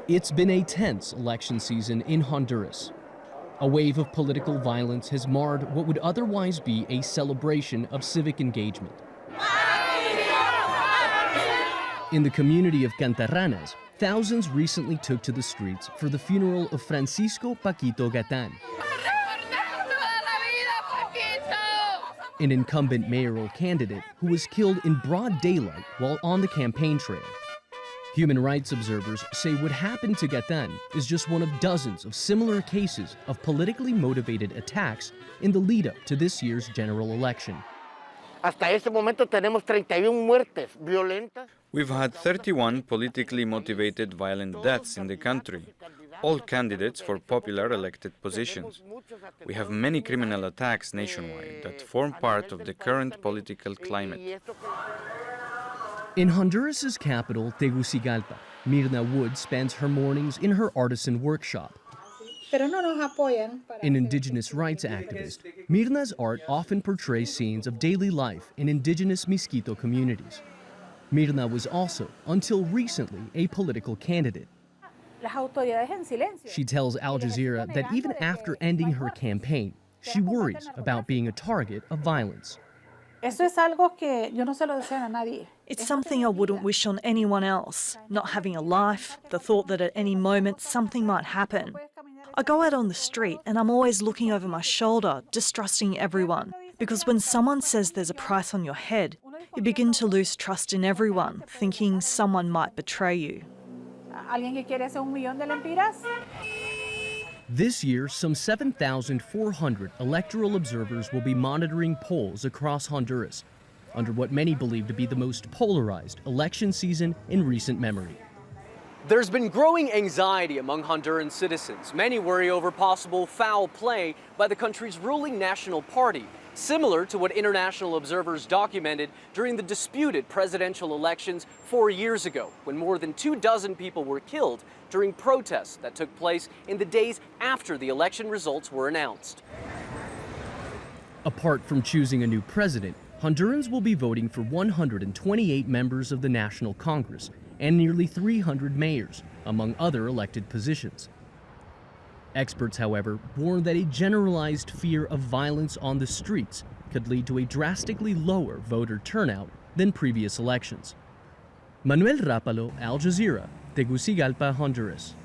It's been a tense election season in Honduras. A wave of political violence has marred what would otherwise be a celebration of civic engagement. In the community of Cantarranas, thousands recently took to the streets for the funeral of Francisco Paquito Gatan, an incumbent mayoral candidate who was killed in broad daylight while on the campaign trail. Human rights observers say what happened to Gatan is just one of dozens of similar cases of politically motivated attacks in the lead-up to this year's general election. We've had 31 politically motivated violent deaths in the country, all candidates for popular elected positions. We have many criminal attacks nationwide that form part of the current political climate. In Honduras' capital, Tegucigalpa, MIRNA Wood spends her mornings in her artisan workshop. An indigenous rights activist, Mirna's art often portrays scenes of daily life in indigenous Miskito communities. Mirna was also, until recently, a political candidate. She tells Al Jazeera that even after ending her campaign, she worries about being a target of violence. It's something I wouldn't wish on anyone else. Not having a life, the thought that at any moment something might happen. I go out on the street and I'm always looking over my shoulder, distrusting everyone. Because when someone says there's a price on your head, you begin to lose trust in everyone, thinking someone might betray you. This year, some 7,400 electoral observers will be monitoring polls across Honduras, under what many believe to be the most polarized election season in recent memory. There's been growing anxiety among Honduran citizens. Many worry over possible foul play by the country's ruling National Party, similar to what international observers documented during the disputed presidential elections 4 years ago, when more than 24 people were killed during protests that took place in the days after the election results were announced. Apart from choosing a new president, Hondurans will be voting for 128 members of the National Congress and nearly 300 mayors, among other elected positions. Experts, however, warn that a generalized fear of violence on the streets could lead to a drastically lower voter turnout than previous elections. Manuel Rapalo, Al Jazeera, Tegucigalpa, Honduras.